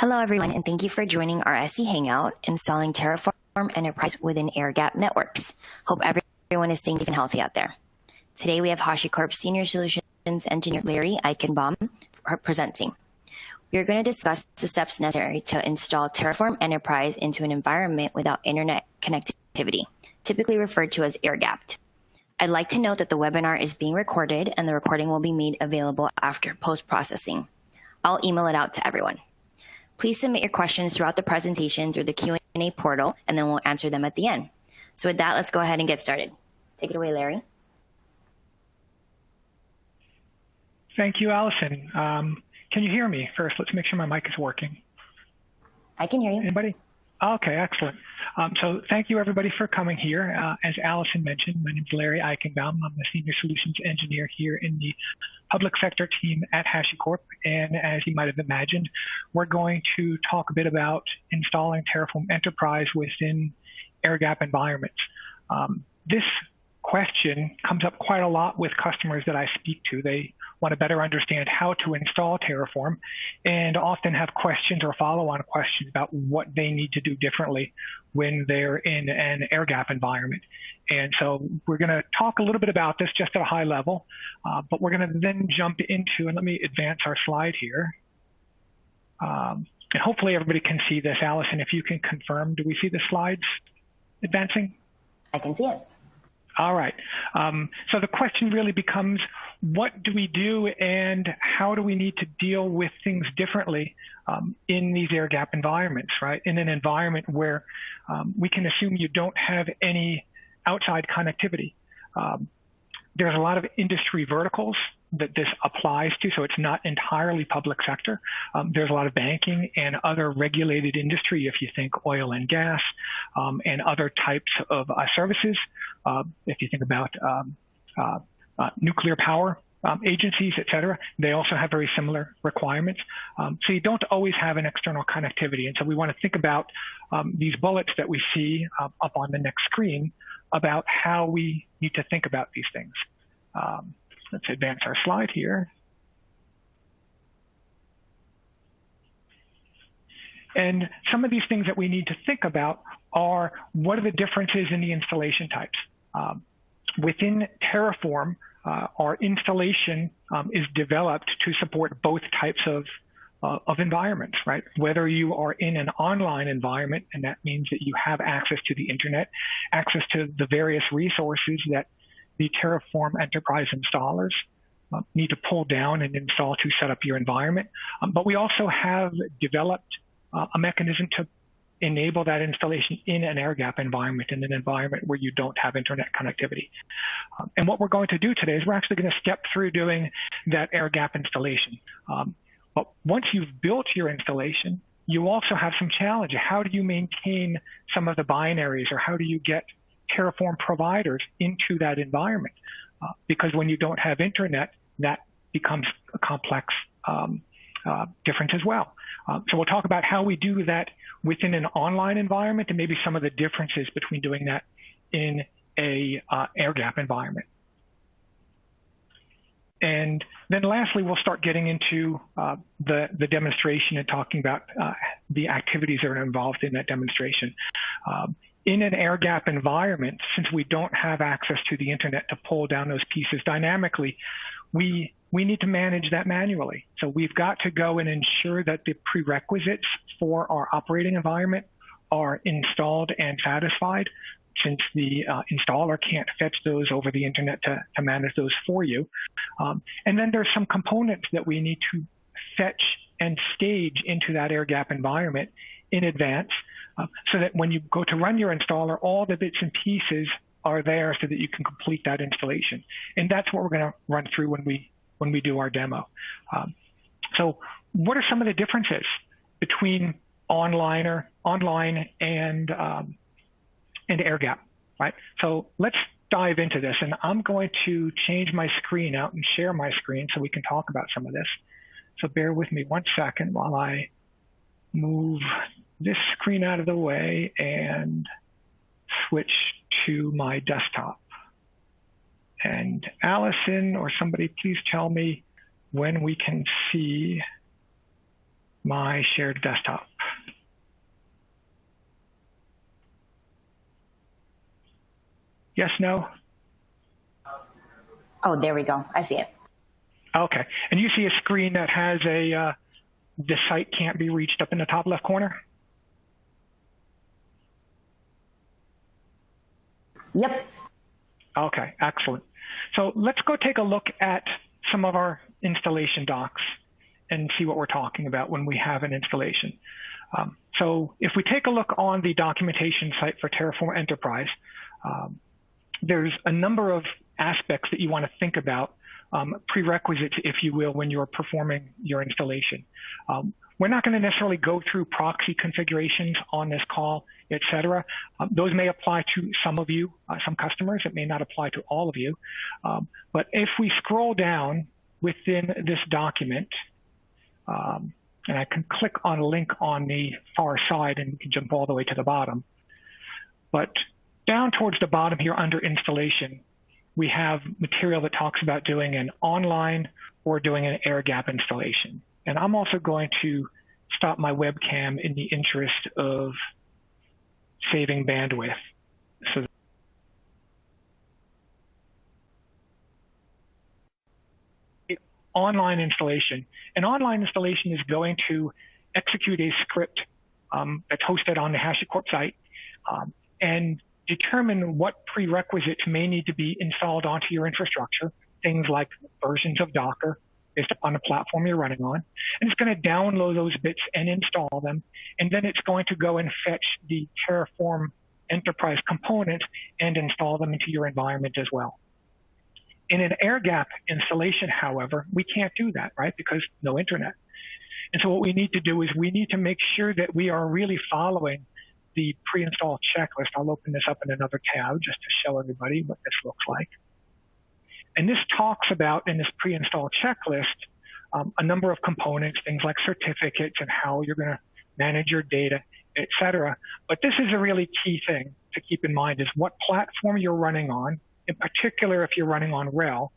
Hello, everyone, and thank you for joining our SE Hangout, installing Terraform Enterprise within air-gapped networks. Hope everyone is staying safe and healthy out there. Today, we have HashiCorp Senior Solutions Engineer Larry Eichenbaum presenting. We are going to discuss the steps necessary to install Terraform Enterprise into an environment without internet connectivity, typically referred to as air-gapped. I'd like to note that the webinar is being recorded, and the recording will be made available after post-processing. I'll email it out to everyone. Please submit your questions throughout the presentation through the Q&A portal, and then we'll answer them at the end. So with that, let's go ahead and get started. Take it away, Larry. Thank you, Allison. Can you hear me first? Let's make sure my mic is working. I can hear you. Anybody? Okay, excellent. So thank you, everybody, for coming here. As Allison mentioned, my name is Larry Eichenbaum. I'm the Senior Solutions Engineer here in the Public Sector team at HashiCorp. And as you might have imagined, we're going to talk a bit about installing Terraform Enterprise within air-gap environments. This question comes up quite a lot with customers that I speak to. They want to better understand how to install Terraform and often have questions or follow-on questions about what they need to do differently when they're in an air-gap environment. And so we're going to talk a little bit about this just at a high level, but we're going to then jump into, and let me advance our slide here. And hopefully everybody can see this. Allison, if you can confirm, do we see the slides advancing? I can see it. All right. So the question really becomes, what do we do and how do we need to deal with things differently in these air-gap environments, right? In an environment where we can assume you don't have any outside connectivity. There's a lot of industry verticals that this applies to, so it's not entirely public sector. There's a lot of banking and other regulated industry, if you think oil and gas, and other types of services. If you think about nuclear power agencies, et cetera, they also have very similar requirements. So you don't always have an external connectivity. And so we want to think about these bullets that we see up on the next screen about how we need to think about these things. Let's advance our slide here. And some of these things that we need to think about are, what are the differences in the installation types? Within Terraform, our installation is developed to support both types of environments, right? Whether you are in an online environment, and that means that you have access to the internet, access to the various resources that the Terraform Enterprise installers need to pull down and install to set up your environment. But we also have developed a mechanism to enable that installation in an air-gap environment, in an environment where you don't have internet connectivity. And what we're going to do today is we're actually going to step through doing that air-gap installation. But once you've built your installation, you also have some challenges. How do you maintain some of the binaries, or how do you get Terraform providers into that environment? Because when you don't have internet, that becomes a complex difference as well. So we'll talk about how we do that within an online environment, and maybe some of the differences between doing that in a air-gap environment. And then lastly, we'll start getting into the demonstration and talking about the activities that are involved in that demonstration. In an air-gap environment, since we don't have access to the internet to pull down those pieces dynamically, we need to manage that manually. So we've got to go and ensure that the prerequisites for our operating environment are installed and satisfied, since the installer can't fetch those over the internet to manage those for you. And then there's some components that we need to fetch and stage into that air-gap environment in advance, so that when you go to run your installer, all the bits and pieces are there so that you can complete that installation. And that's what we're going to run through when we do our demo. So what are some of the differences between online and air-gap, right? So let's dive into this, and I'm going to change my screen out and share my screen so we can talk about some of this. So bear with me 1 second while I move this screen out of the way and switch to my desktop. And Allison or somebody, please tell me when we can see my shared desktop. Yes, no? Oh, there we go. I see it. Okay. And you see a screen that has a, the site can't be reached up in the top left corner? Yep. Okay, excellent. So let's go take a look at some of our installation docs and see what we're talking about when we have an installation. So if we take a look on the documentation site for Terraform Enterprise, there's a number of aspects that you want to think about, prerequisites, if you will, when you're performing your installation. We're not going to necessarily go through proxy configurations on this call, et cetera. Those may apply to some of you, some customers. It may not apply to all of you. But if we scroll down within this document, and I can click on a link on the far side and we can jump all the way to the bottom. But down towards the bottom here under installation, we have material that talks about doing an online or doing an air gap installation. And I'm also going to stop my webcam in the interest of saving bandwidth. So online installation. An online installation is going to execute a script that's hosted on the HashiCorp site and determine what prerequisites may need to be installed onto your infrastructure, things like versions of Docker based upon the platform you're running on. And it's going to download those bits and install them. And then it's going to go and fetch the Terraform Enterprise component and install them into your environment as well. In an air gap installation, however, we can't do that, right? Because no internet. And so what we need to do is we need to make sure that we are really following the pre-install checklist. I'll open this up in another tab just to show everybody what this looks like. And this talks about, in this pre-install checklist, a number of components, things like certificates and how you're going to manage your data, et cetera. But this is a really key thing to keep in mind is what platform you're running on, in particular if you're running on RHEL,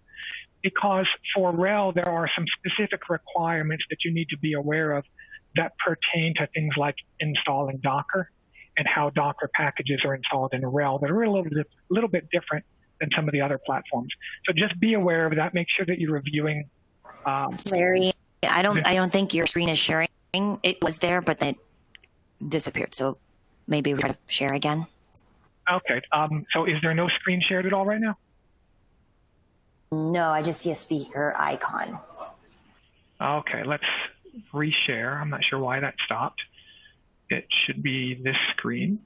because for RHEL, there are some specific requirements that you need to be aware of that pertain to things like installing Docker and how Docker packages are installed in RHEL that are a little bit different than some of the other platforms. So just be aware of that. Make sure that you're reviewing. Larry, I don't think your screen is sharing. It was there, but then it disappeared. So maybe we try to share again. Okay. So is there no screen shared at all right now? No, I just see a speaker icon. Okay, let's reshare. I'm not sure why that stopped. It should be this screen.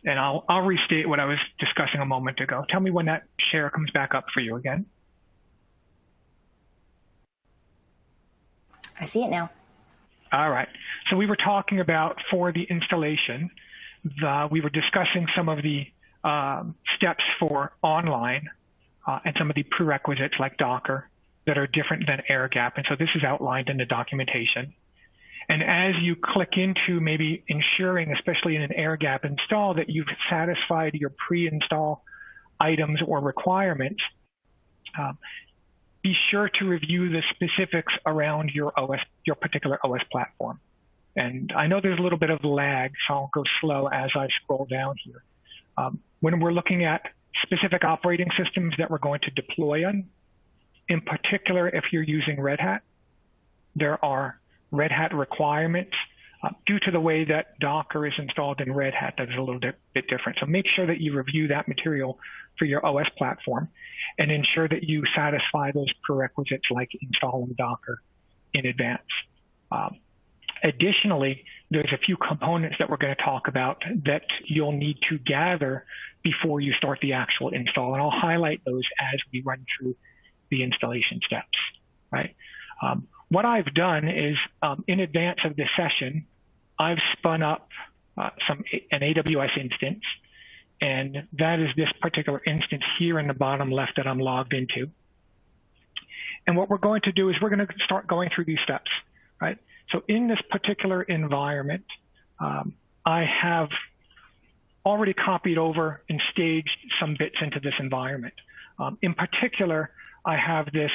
And I'll restate what I was discussing a moment ago. Tell me when that share comes back up for you again. I see it now. All right. So we were talking about for the installation, we were discussing some of the steps for online and some of the prerequisites like Docker that are different than air gap. And so this is outlined in the documentation. And as you click into maybe ensuring, especially in an air gap install, that you've satisfied your pre-install items or requirements, be sure to review the specifics around your particular OS platform. And I know there's a little bit of lag, so I'll go slow as I scroll down here. When we're looking at specific operating systems that we're going to deploy on, in particular, if you're using Red Hat, there are Red Hat requirements due to the way that Docker is installed in Red Hat that is a little bit different. So make sure that you review that material for your OS platform and ensure that you satisfy those prerequisites like installing Docker in advance. Additionally, there's a few components that we're going to talk about that you'll need to gather before you start the actual install. And I'll highlight those as we run through the installation steps, right? What I've done is in advance of this session, I've spun up an AWS instance, and that is this particular instance here in the bottom left that I'm logged into. And what we're going to do is we're going to start going through these steps, right? So in this particular environment, I have already copied over and staged some bits into this environment. In particular, I have this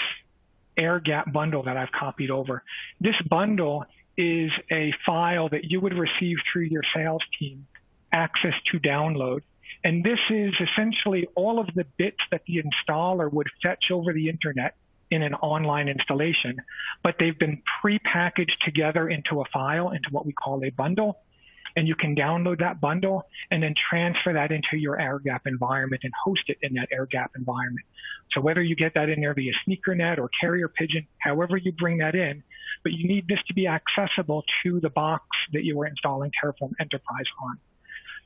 air gap bundle that I've copied over. This bundle is a file that you would receive through your sales team access to download. And this is essentially all of the bits that the installer would fetch over the internet in an online installation, but they've been pre-packaged together into a file, into what we call a bundle. And you can download that bundle and then transfer that into your air gap environment and host it in that air gap environment. So whether you get that in there via SneakerNet or Carrier Pigeon, however you bring that in, but you need this to be accessible to the box that you are installing Terraform Enterprise on.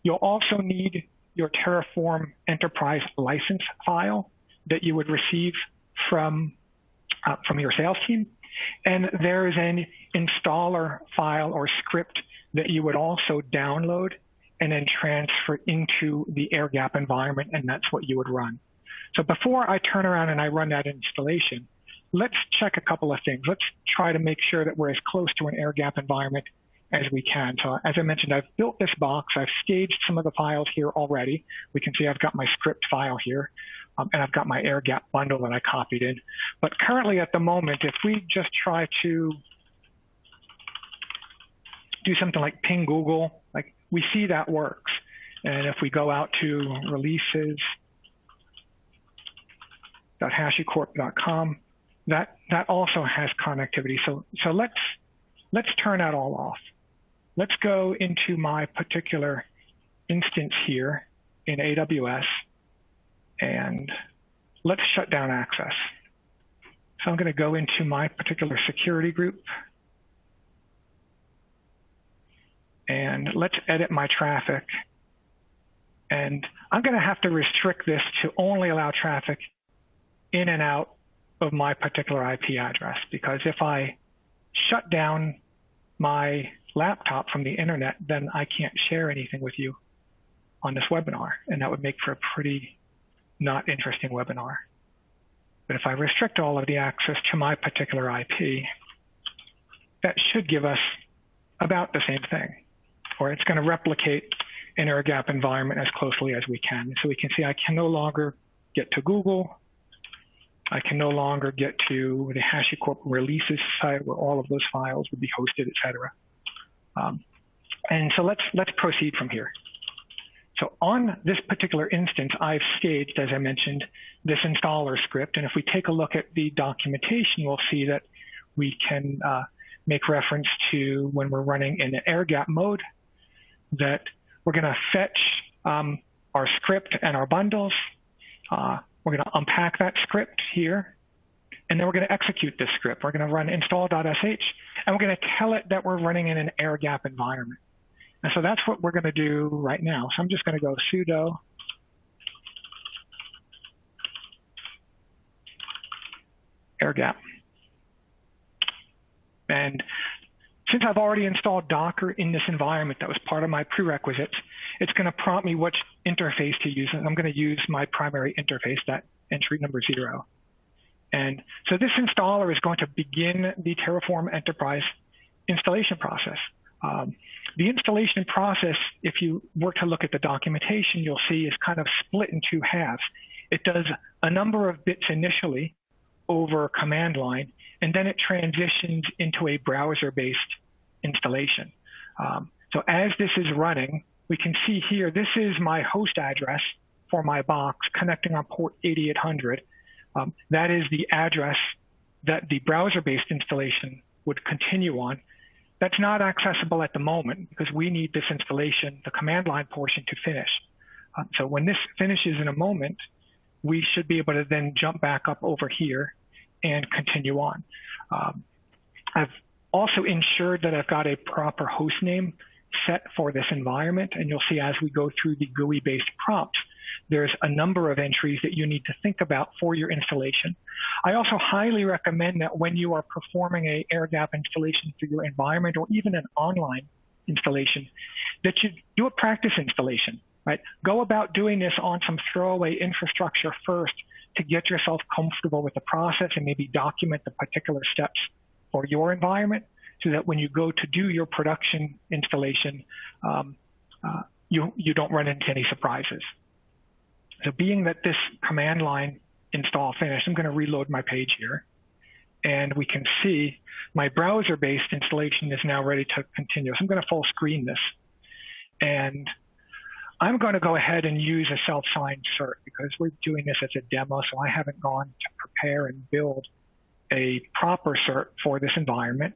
You'll also need your Terraform Enterprise license file that you would receive from your sales team. And there is an installer file or script that you would also download and then transfer into the air gap environment, and that's what you would run. So before I turn around and I run that installation, let's check a couple of things. Let's try to make sure that we're as close to an air gap environment as we can. So as I mentioned, I've built this box. I've staged some of the files here already. We can see I've got my script file here, and I've got my air gap bundle that I copied in. But currently at the moment, if we just try to do something like ping Google, like we see that works. And if we go out to releases.hashicorp.com, that also has connectivity. So let's turn that all off. Let's go into my particular instance here in AWS, and let's shut down access. So I'm going to go into my particular security group, and let's edit my traffic. And I'm going to have to restrict this to only allow traffic in and out of my particular IP address, because if I shut down my laptop from the internet, then I can't share anything with you on this webinar, and that would make for a pretty not interesting webinar. But if I restrict all of the access to my particular IP, that should give us about the same thing, or it's going to replicate an air gap environment as closely as we can. So we can see I can no longer get to Google. I can no longer get to the HashiCorp releases site where all of those files would be hosted, et cetera. And so let's proceed from here. So on this particular instance, I've staged, as I mentioned, this installer script. And if we take a look at the documentation, we'll see that we can make reference to, when we're running in the air gap mode, that we're going to fetch our script and our bundles. We're going to unpack that script here, and then we're going to execute this script. We're going to run install.sh, and we're going to tell it that we're running in an air gap environment. And so that's what we're going to do right now. So I'm just going to go sudo air gap. And since I've already installed Docker in this environment that was part of my prerequisites, it's going to prompt me which interface to use. And I'm going to use my primary interface, that entry number 0. And so this installer is going to begin the Terraform Enterprise installation process. The installation process, if you were to look at the documentation, you'll see is kind of split in two halves. It does a number of bits initially over command line, and then it transitions into a browser-based installation. So as this is running, we can see here, this is my host address for my box connecting on port 8800. That is the address that the browser-based installation would continue on. That's not accessible at the moment because we need this installation, the command line portion, to finish. So when this finishes in a moment, we should be able to then jump back up over here and continue on. I've also ensured that I've got a proper host name set for this environment, and you'll see as we go through the GUI-based prompts, there's a number of entries that you need to think about for your installation. I also highly recommend that when you are performing a air gap installation for your environment, or even an online installation, that you do a practice installation, right? Go about doing this on some throwaway infrastructure first to get yourself comfortable with the process and maybe document the particular steps for your environment so that when you go to do your production installation, you don't run into any surprises. So being that this command line install finished, I'm going to reload my page here. and we can see my browser-based installation is now ready to continue. So I'm going to full screen this. And I'm going to go ahead and use a self-signed cert because we're doing this as a demo, so I haven't gone to prepare and build a proper cert for this environment.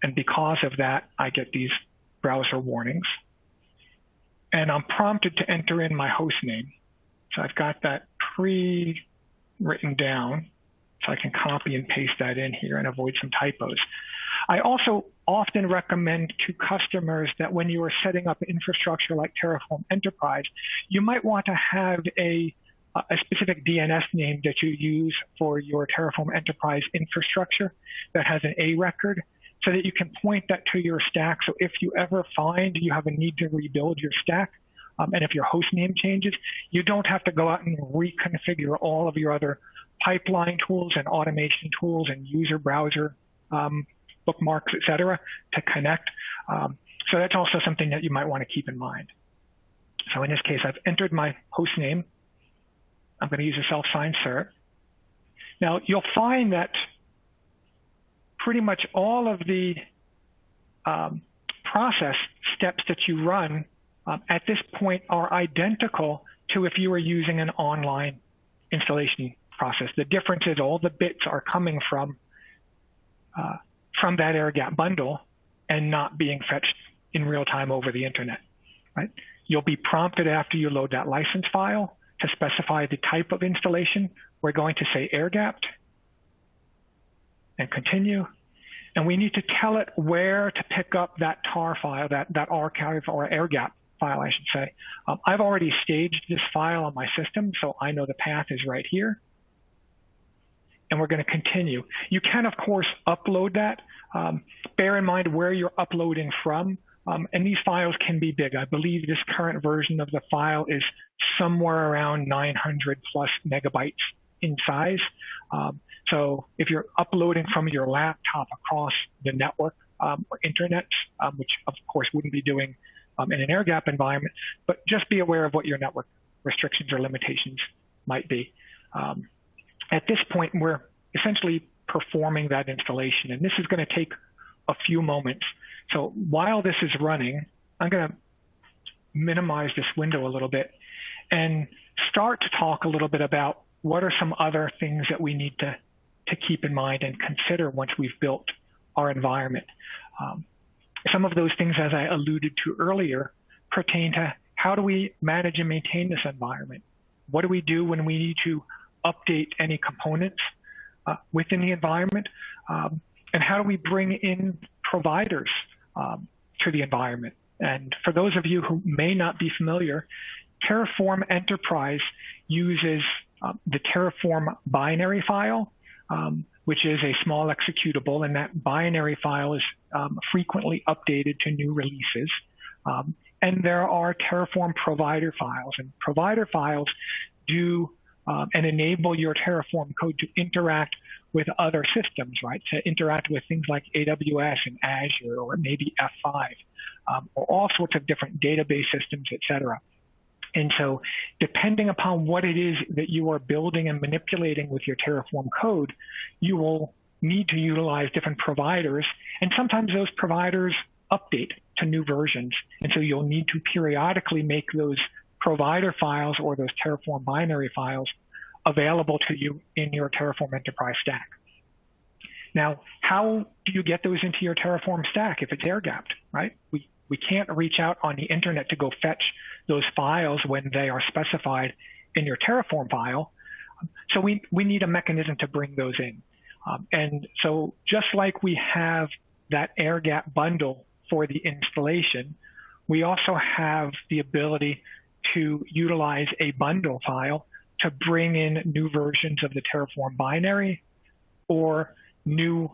And because of that, I get these browser warnings. And I'm prompted to enter in my host name. So I've got that pre-written down, so I can copy and paste that in here and avoid some typos. I also often recommend to customers that when you are setting up infrastructure like Terraform Enterprise, you might want to have a specific DNS name that you use for your Terraform Enterprise infrastructure that has an A record, so that you can point that to your stack. So if you ever find you have a need to rebuild your stack, and if your host name changes, you don't have to go out and reconfigure all of your other pipeline tools and automation tools and user browser bookmarks, et cetera, to connect. So that's also something that you might want to keep in mind. So in this case, I've entered my host name. I'm going to use a self-signed cert. Now, you'll find that pretty much all of the process steps that you run at this point are identical to if you were using an online installation process. The difference is all the bits are coming from that air-gap bundle and not being fetched in real time over the internet, right? You'll be prompted after you load that license file to specify the type of installation. We're going to say air-gapped and continue. And we need to tell it where to pick up that tar file, that archive or air-gap file, I should say. I've already staged this file on my system, so I know the path is right here. And we're going to continue. You can, of course, upload that. Bear in mind where you're uploading from. And these files can be big. I believe this current version of the file is somewhere around 900 plus megabytes in size. So if you're uploading from your laptop across the network or internet, which of course wouldn't be doing in an air-gap environment, but just be aware of what your network restrictions or limitations might be. At this point, we're essentially performing that installation, and this is going to take a few moments. So while this is running, I'm going to minimize this window a little bit and start to talk a little bit about what are some other things that we need to keep in mind and consider once we've built our environment. Some of those things, as I alluded to earlier, pertain to how do we manage and maintain this environment? What do we do when we need to update any components within the environment? And how do we bring in providers to the environment? And for those of you who may not be familiar, Terraform Enterprise uses the Terraform binary file, which is a small executable, and that binary file is frequently updated to new releases. And there are Terraform provider files, and provider files do and enable your Terraform code to interact with other systems, right? To interact with things like AWS and Azure, or maybe F5, or all sorts of different database systems, et cetera. And so depending upon what it is that you are building and manipulating with your Terraform code, you will need to utilize different providers. And sometimes those providers update to new versions. And so you'll need to periodically make those provider files or those Terraform binary files available to you in your Terraform Enterprise stack. Now, how do you get those into your Terraform stack if it's air-gapped, right? We can't reach out on the internet to go fetch those files when they are specified in your Terraform file. So we need a mechanism to bring those in. And so just like we have that air-gap bundle for the installation, we also have the ability to utilize a bundle file to bring in new versions of the Terraform binary or new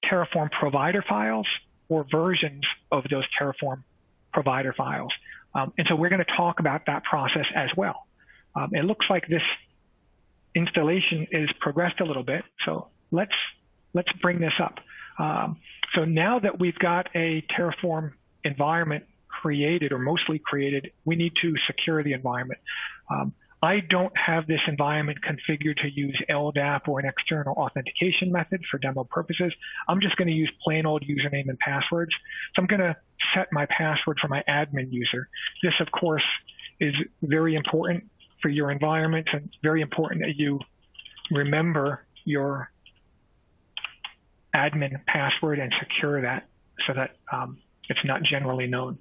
Terraform provider files or versions of those Terraform provider files. And so we're going to talk about that process as well. It looks like this installation is progressed a little bit, so let's bring this up. So now that we've got a Terraform environment created or mostly created, we need to secure the environment. I don't have this environment configured to use LDAP or an external authentication method for demo purposes. I'm just going to use plain old username and passwords. So I'm going to set my password for my admin user. This, of course, is very important for your environment, and it's very important that you remember your admin password and secure that so that it's not generally known.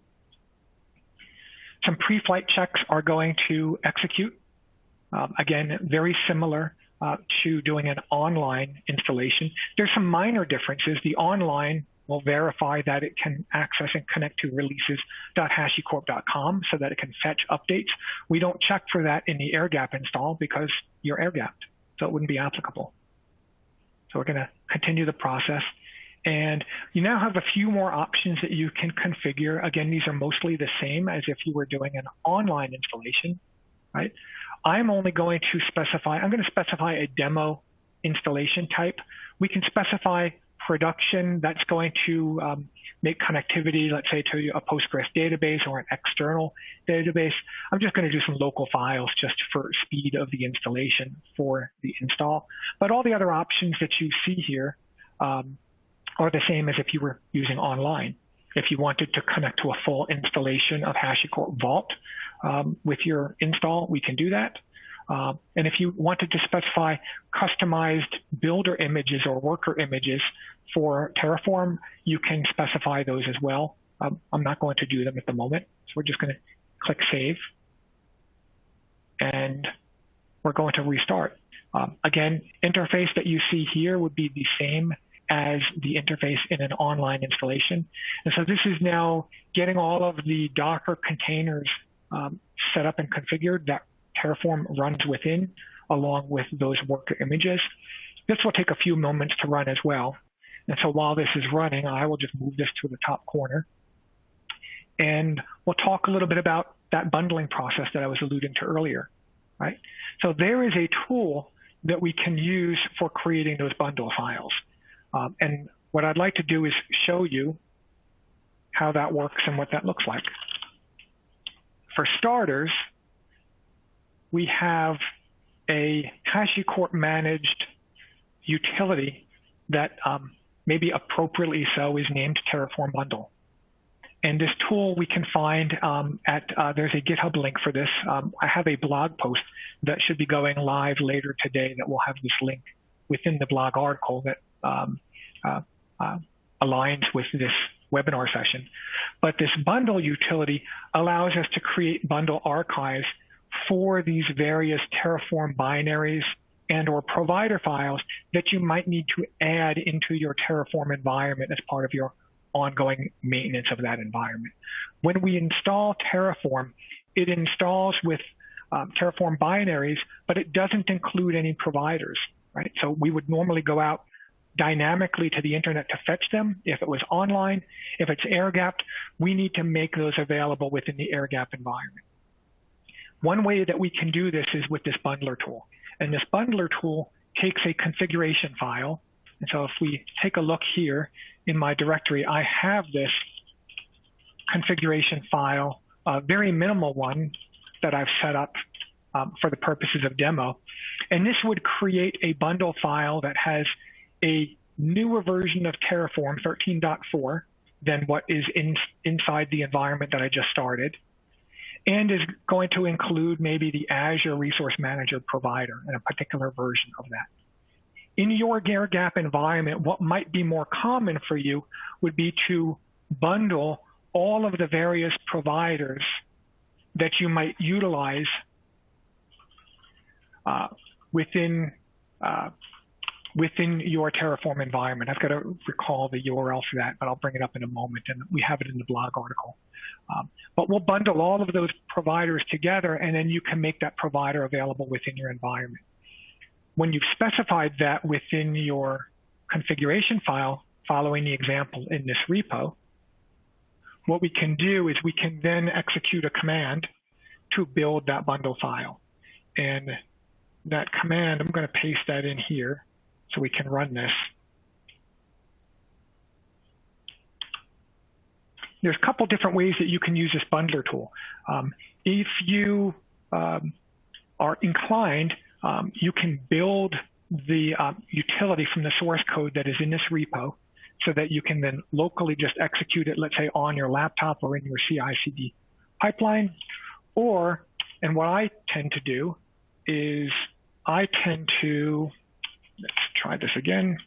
Some pre-flight checks are going to execute. Again, very similar to doing an online installation. There's some minor differences. The online will verify that it can access and connect to releases.hashicorp.com so that it can fetch updates. We don't check for that in the air-gap install because you're air-gapped, so it wouldn't be applicable. So we're going to continue the process. And you now have a few more options that you can configure. Again, these are mostly the same as if you were doing an online installation, right? I'm only going to specify, I'm going to specify a demo installation type. We can specify production that's going to make connectivity, let's say, to a Postgres database or an external database. I'm just going to do some local files just for speed of the installation for the install. But all the other options that you see here are the same as if you were using online. If you wanted to connect to a full installation of HashiCorp Vault with your install, we can do that. And if you wanted to specify customized builder images or worker images for Terraform, you can specify those as well. I'm not going to do them at the moment, so we're just going to click Save. And we're going to restart. Again, interface that you see here would be the same as the interface in an online installation. And so this is now getting all of the Docker containers set up and configured that Terraform runs within, along with those worker images. This will take a few moments to run as well. And so while this is running, I will just move this to the top corner. And we'll talk a little bit about that bundling process that I was alluding to earlier, right? So there is a tool that we can use for creating those bundle files. And what I'd like to do is show you how that works and what that looks like. For starters, we have a HashiCorp managed utility that maybe appropriately so is named Terraform Bundle. And this tool we can find there's a GitHub link for this. I have a blog post that should be going live later today that will have this link within the blog article that aligns with this webinar session. But this bundle utility allows us to create bundle archives for these various Terraform binaries and or provider files that you might need to add into your Terraform environment as part of your ongoing maintenance of that environment. When we install Terraform, it installs with Terraform binaries, but it doesn't include any providers, right? So we would normally go out dynamically to the internet to fetch them. If it was online, if it's air-gapped, we need to make those available within the air-gap environment. One way that we can do this is with this bundler tool. And this bundler tool takes a configuration file. And so if we take a look here in my directory, I have this configuration file, a very minimal one that I've set up for the purposes of demo. And this would create a bundle file that has a newer version of Terraform 13.4 than what is inside the environment that I just started, and is going to include maybe the Azure Resource Manager provider and a particular version of that. In your air-gap environment, what might be more common for you would be to bundle all of the various providers that you might utilize within your Terraform environment. I've got to recall the URL for that, but I'll bring it up in a moment, and we have it in the blog article. But we'll bundle all of those providers together, and then you can make that provider available within your environment. When you've specified that within your configuration file, following the example in this repo, what we can do is we can then execute a command to build that bundle file. And that command, I'm going to paste that in here so we can run this. There's a couple different ways that you can use this bundler tool. If you are inclined, you can build the utility from the source code that is in this repo so that you can then locally just execute it, let's say on your laptop or in your CI/CD pipeline. Or, and what I tend to do is let's try this again.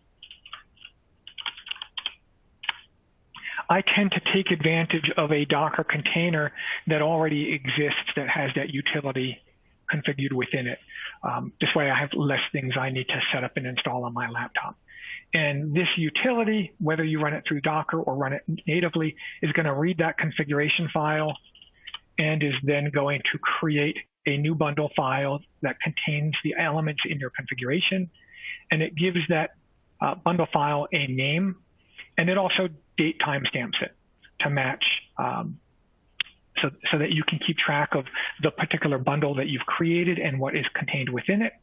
I tend to take advantage of a Docker container that already exists that has that utility configured within it. This way I have less things I need to set up and install on my laptop. And this utility, whether you run it through Docker or run it natively, is going to read that configuration file and is then going to create a new bundle file that contains the elements in your configuration. And it gives that bundle file a name, and it also date timestamps it to match so that you can keep track of the particular bundle that you've created and what is contained within it.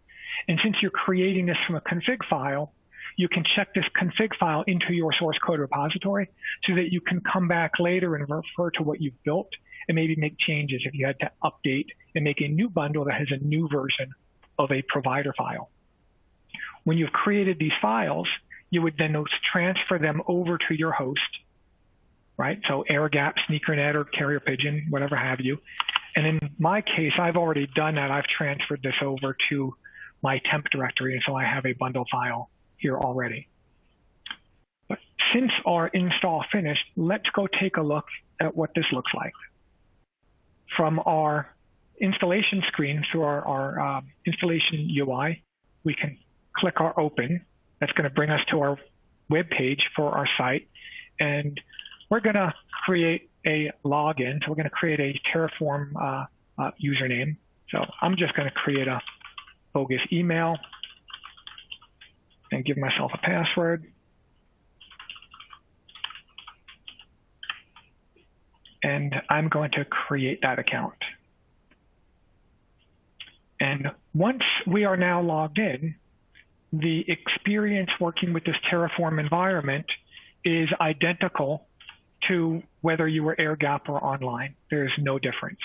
And since you're creating this from a config file, you can check this config file into your source code repository so that you can come back later and refer to what you've built and maybe make changes if you had to update and make a new bundle that has a new version of a provider file. When you've created these files, you would then transfer them over to your host, right? So AirGap, SneakerNet, or Carrier Pigeon, whatever have you. And in my case, I've already done that. I've transferred this over to my temp directory, and so I have a bundle file here already. But since our install finished, let's go take a look at what this looks like. From our installation screen through our installation UI, we can click our open. That's going to bring us to our web page for our site. And we're going to create a login. So we're going to create a Terraform username. So I'm just going to create a bogus email and give myself a password. And I'm going to create that account. And once we are now logged in, the experience working with this Terraform environment is identical to whether you were air-gapped or online. There's no difference.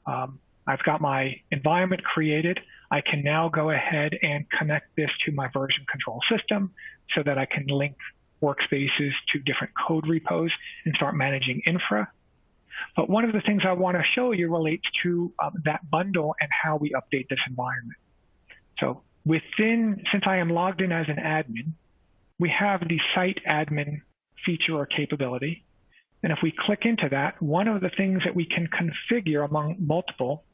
I've got my environment created. I can now go ahead and connect this to my version control system so that I can link workspaces to different code repos and start managing infra. But one of the things I want to show you relates to that bundle and how we update this environment. So since I am logged in as an admin, we have the site admin feature or capability. And if we click into that, one of the things that we can configure among multiple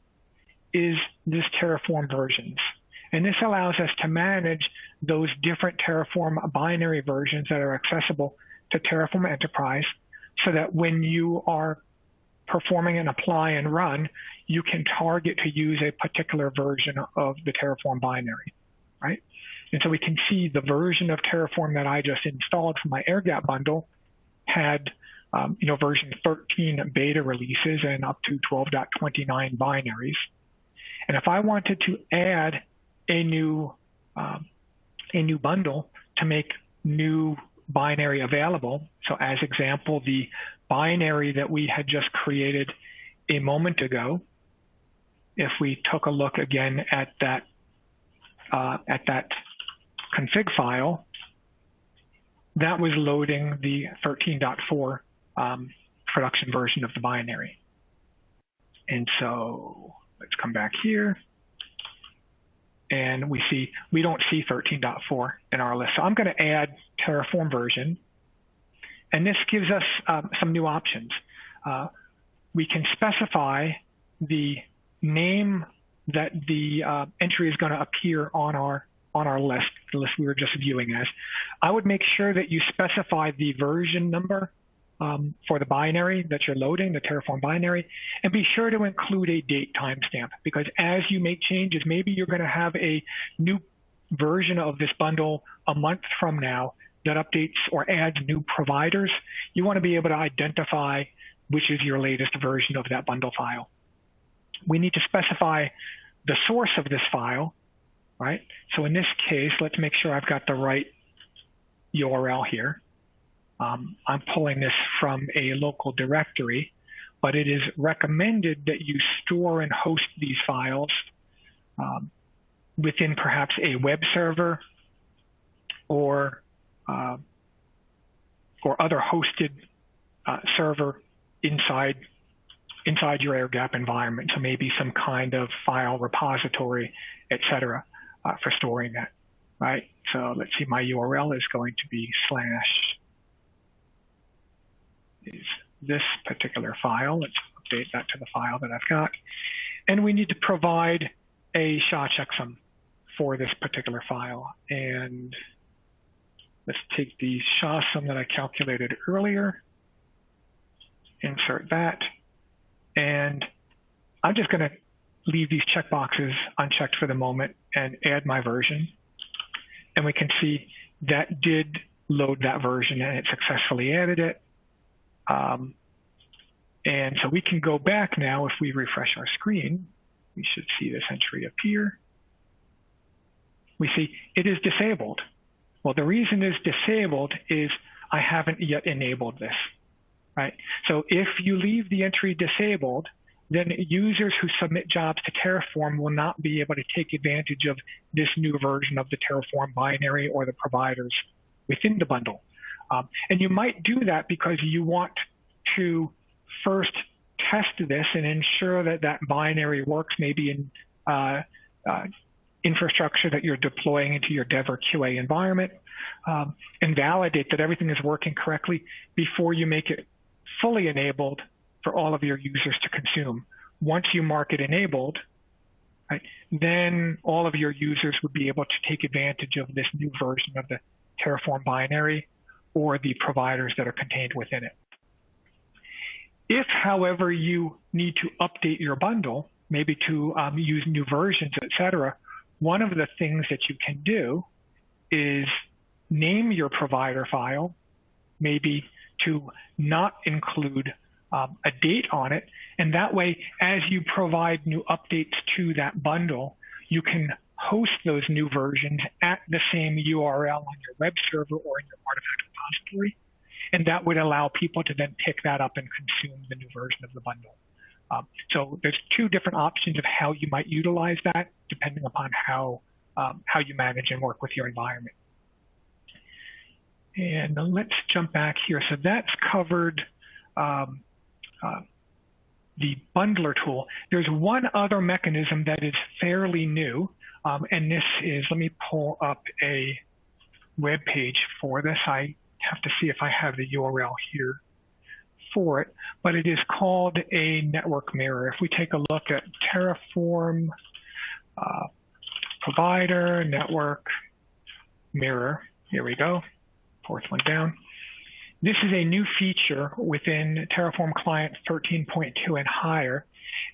is this Terraform versions. And this allows us to manage those different Terraform binary versions that are accessible to Terraform Enterprise so that when you are performing an apply and run, you can target to use a particular version of the Terraform binary, right? And so we can see the version of Terraform that I just installed from my AirGap bundle had version 13 beta releases and up to 12.29 binaries. And if I wanted to add a new bundle to make new binary available, so as example, the binary that we had just created a moment ago, if we took a look again at that config file, that was loading the 13.4 production version of the binary. And so let's come back here. And we don't see 13.4 in our list. So I'm going to add Terraform version. And this gives us some new options. We can specify the name that the entry is going to appear on our list, the list we were just viewing as. I would make sure that you specify the version number for the binary that you're loading, the Terraform binary, and be sure to include a date timestamp, because as you make changes, maybe you're going to have a new version of this bundle a month from now that updates or adds new providers. You want to be able to identify which is your latest version of that bundle file. We need to specify the source of this file, right? So in this case, let's make sure I've got the right URL here. I'm pulling this from a local directory, but it is recommended that you store and host these files within perhaps a web server or other hosted server inside your air gap environment. So maybe some kind of file repository, et cetera, for storing that, right? So let's see, my URL is going to be is this particular file. Let's update that to the file that I've got. And we need to provide a SHA checksum for this particular file. And let's take the SHA sum that I calculated earlier, insert that, and I'm just going to leave these checkboxes unchecked for the moment and add my version. And we can see that did load that version and it successfully added it. And so we can go back now. If we refresh our screen, we should see this entry appear. We see it is disabled. Well, the reason it's disabled is I haven't yet enabled this, right? So if you leave the entry disabled, then users who submit jobs to Terraform will not be able to take advantage of this new version of the Terraform binary or the providers within the bundle. And you might do that because you want to first test this and ensure that that binary works maybe in infrastructure that you're deploying into your dev or QA environment, and validate that everything is working correctly before you make it fully enabled for all of your users to consume. Once you mark it enabled, right, then all of your users would be able to take advantage of this new version of the Terraform binary or the providers that are contained within it. If, however, you need to update your bundle, maybe to use new versions, et cetera, one of the things that you can do is name your provider file, maybe to not include a date on it. And that way, as you provide new updates to that bundle, you can host those new versions at the same URL on your web server or in your artifact repository. And that would allow people to then pick that up and consume the new version of the bundle. So there's two different options of how you might utilize that, depending upon how you manage and work with your environment. And let's jump back here. So that's covered the bundler tool. There's one other mechanism that is fairly new, and this is, let me pull up a web page for this. I have to see if I have the URL here for it, but it is called a network mirror. If we take a look at Terraform provider network mirror, here we go, fourth one down. This is a new feature within Terraform Client 13.2 and higher.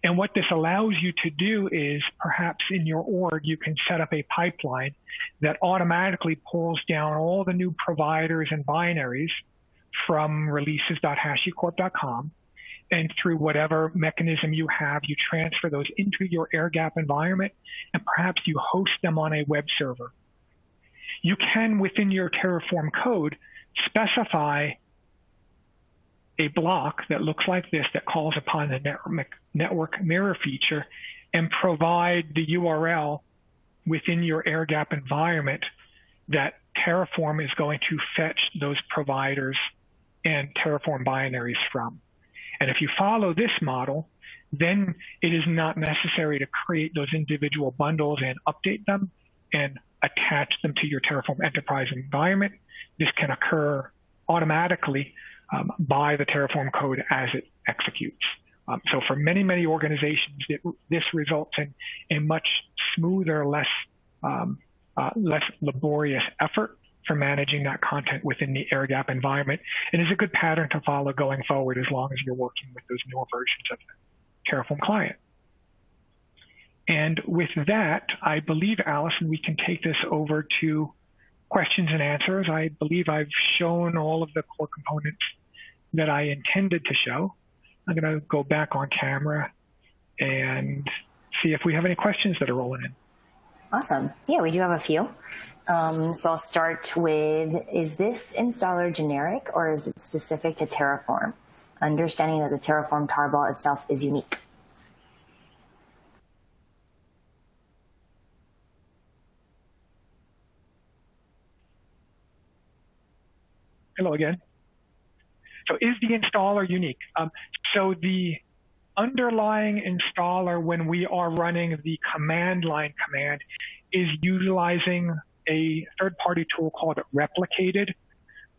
And what this allows you to do is, perhaps in your org, you can set up a pipeline that automatically pulls down all the new providers and binaries from releases.hashicorp.com. And through whatever mechanism you have, you transfer those into your air gap environment, and perhaps you host them on a web server. You can, within your Terraform code, specify a block that looks like this that calls upon the network mirror feature and provide the URL within your air gap environment that Terraform is going to fetch those providers and Terraform binaries from. And if you follow this model, then it is not necessary to create those individual bundles and update them and attach them to your Terraform Enterprise environment. This can occur automatically by the Terraform code as it executes. So for many, many organizations, this results in a much smoother, less laborious effort for managing that content within the air gap environment, and is a good pattern to follow going forward as long as you're working with those newer versions of the Terraform client. And with that, I believe, Allison, we can take this over to questions and answers. I believe I've shown all of the core components that I intended to show. I'm going to go back on camera and see if we have any questions that are rolling in. Awesome. Yeah, we do have a few. So I'll start with, is this installer generic or is it specific to Terraform? Understanding that the Terraform tarball itself is unique. Hello again. So is the installer unique? So the underlying installer, when we are running the command line command, is utilizing a third-party tool called Replicated,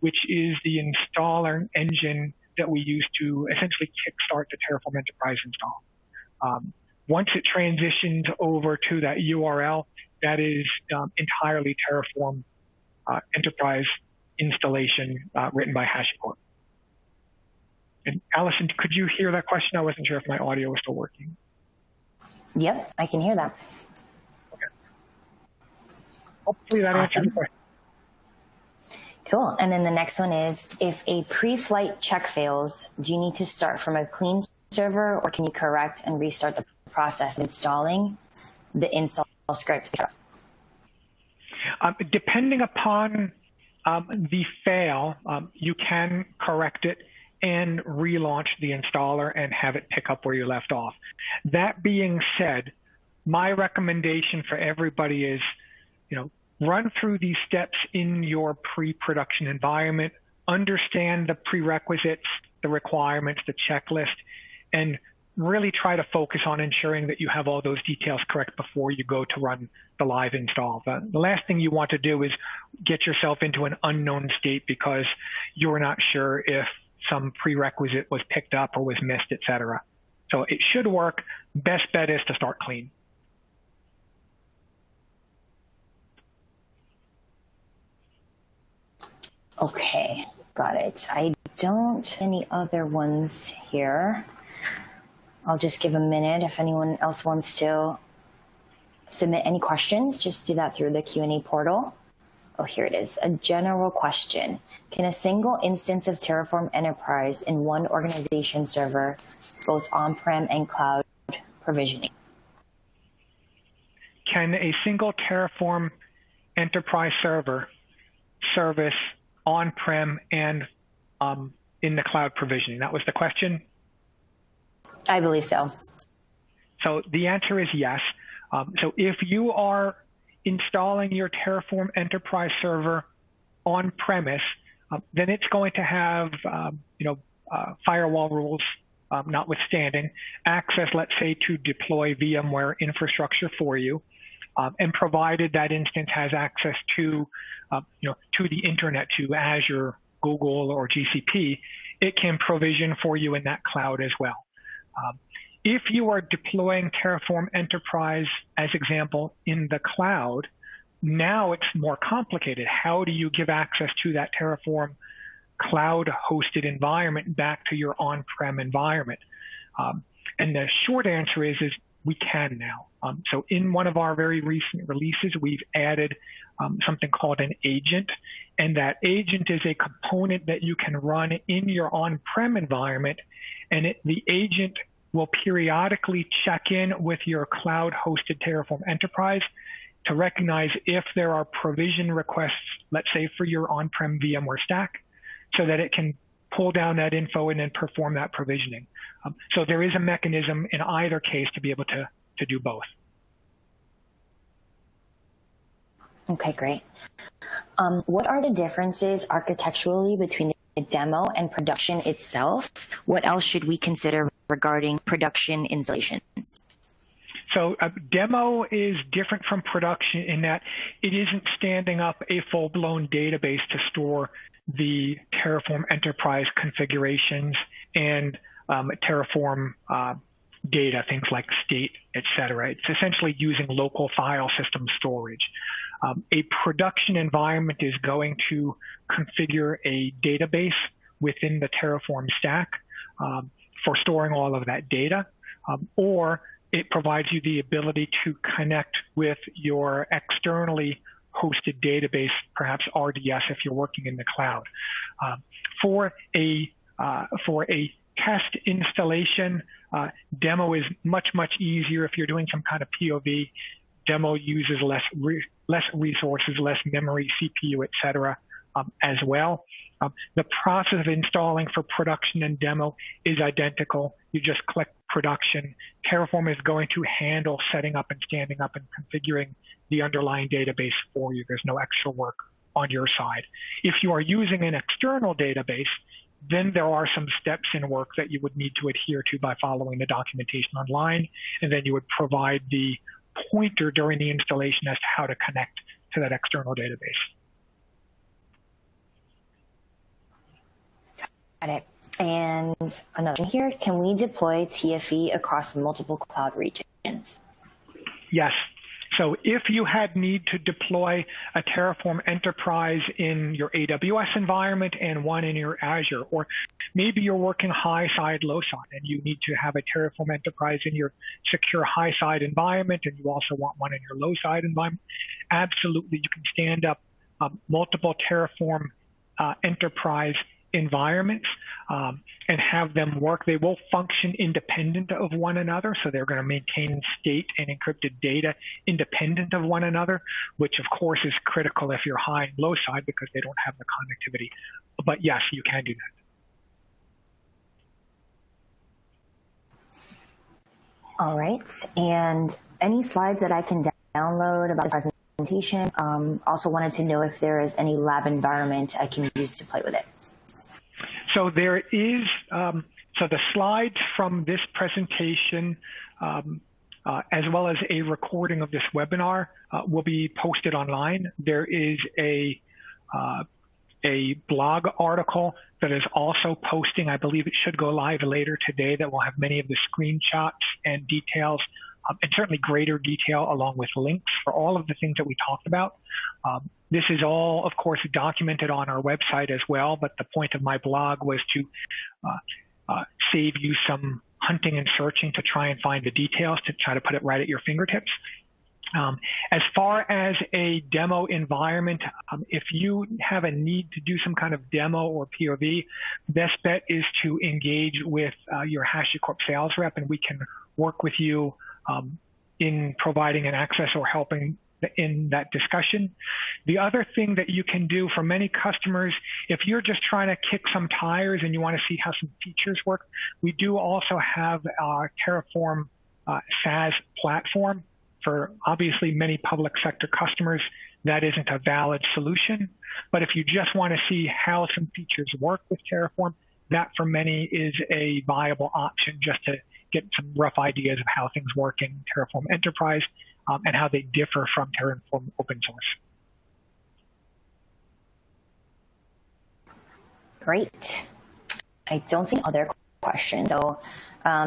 which is the installer engine that we use to essentially kickstart the Terraform Enterprise install. Once it transitions over to that URL, that is entirely Terraform Enterprise installation written by HashiCorp. And Allison, could you hear that question? I wasn't sure if my audio was still working. Yep, I can hear that. Okay. Hopefully that answers the question. Cool. And then the next one is, if a pre-flight check fails, do you need to start from a clean server, or can you correct and restart the process of installing the install script? Depending upon the fail, you can correct it and relaunch the installer and have it pick up where you left off. That being said, my recommendation for everybody is, run through these steps in your pre-production environment, understand the prerequisites, the requirements, the checklist, and really try to focus on ensuring that you have all those details correct before you go to run the live install. The last thing you want to do is get yourself into an unknown state because you're not sure if some prerequisite was picked up or was missed, et cetera. So it should work. Best bet is to start clean. Okay, got it. I don't any other ones here. I'll just give a minute. If anyone else wants to submit any questions, just do that through the Q&A portal. Oh, here it is. A general question. Can a single instance of Terraform Enterprise in one organization server, both on-prem and cloud provisioning? Can a single Terraform Enterprise server service on-prem and in the cloud provisioning? That was the question? I believe so. So the answer is yes. So if you are installing your Terraform Enterprise server on premise, then it's going to have, firewall rules notwithstanding, access, let's say, to deploy VMware infrastructure for you, and provided that instance has access to, to the internet, to Azure, Google, or GCP, it can provision for you in that cloud as well. If you are deploying Terraform Enterprise, as example, in the cloud, now it's more complicated. How do you give access to that Terraform cloud-hosted environment back to your on-prem environment? And the short answer is we can now. So in one of our very recent releases, we've added something called an agent. And that agent is a component that you can run in your on-prem environment. And the agent will periodically check in with your cloud-hosted Terraform Enterprise to recognize if there are provision requests, let's say, for your on-prem VMware stack, so that it can pull down that info and then perform that provisioning. So there is a mechanism in either case to be able to do both. Okay, great. What are the differences architecturally between the demo and production itself? What else should we consider regarding production installations? So a demo is different from production in that it isn't standing up a full-blown database to store the Terraform Enterprise configurations and Terraform data, things like state, et cetera. It's essentially using local file system storage. A production environment is going to configure a database within the Terraform stack for storing all of that data, or it provides you the ability to connect with your externally hosted database, perhaps RDS if you're working in the cloud. For a test installation, demo is much easier if you're doing some kind of POV. Demo uses less resources, less memory, CPU, et cetera, as well. The process of installing for production and demo is identical. You just click production. Terraform is going to handle setting up and standing up and configuring the underlying database for you. There's no extra work on your side. If you are using an external database, then there are some steps in work that you would need to adhere to by following the documentation online, and then you would provide the pointer during the installation as to how to connect to that external database. Got it. And another one here, can we deploy TFE across multiple cloud regions? Yes. So if you had need to deploy a Terraform Enterprise in your AWS environment and one in your Azure, or maybe you're working high side, low side, and you need to have a Terraform Enterprise in your secure high side environment, and you also want one in your low side environment, absolutely, you can stand up multiple Terraform Enterprise environments and have them work. They will function independent of one another, so they're going to maintain state and encrypted data independent of one another, which of course is critical if you're high and low side because they don't have the connectivity. But yes, you can do that. All right, and any slides that I can download about this presentation? Also wanted to know if there is any lab environment I can use to play with it. So there is, so the slides from this presentation, as well as a recording of this webinar, will be posted online. There is a blog article that is also posting. I believe it should go live later today that will have many of the screenshots and details, and certainly greater detail along with links for all of the things that we talked about. This is all, of course, documented on our website as well, but the point of my blog was to save you some hunting and searching to try and find the details, to try to put it right at your fingertips. As far as a demo environment, if you have a need to do some kind of demo or POV, best bet is to engage with your HashiCorp sales rep, and we can work with you in providing an access or helping in that discussion. The other thing that you can do for many customers, if you're just trying to kick some tires and you want to see how some features work, we do also have our Terraform SaaS platform. For obviously many public sector customers, that isn't a valid solution. But if you just want to see how some features work with Terraform, that for many is a viable option just to get some rough ideas of how things work in Terraform Enterprise and how they differ from Terraform open source. Great. I don't see other questions. So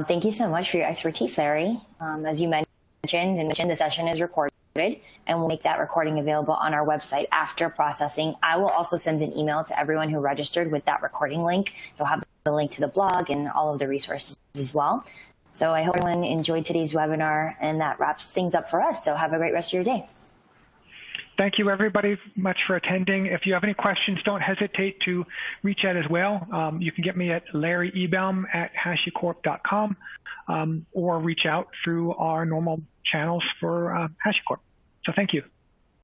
thank you so much for your expertise, Larry. As you mentioned, the session is recorded, and we'll make that recording available on our website after processing. I will also send an email to everyone who registered with that recording link. You'll have the link to the blog and all of the resources as well. So I hope everyone enjoyed today's webinar, and that wraps things up for us. So have a great rest of your day. Thank you, everybody, much for attending. If you have any questions, don't hesitate to reach out as well. You can get me at larryebaum@hashicorp.com or reach out through our normal channels for HashiCorp. So thank you.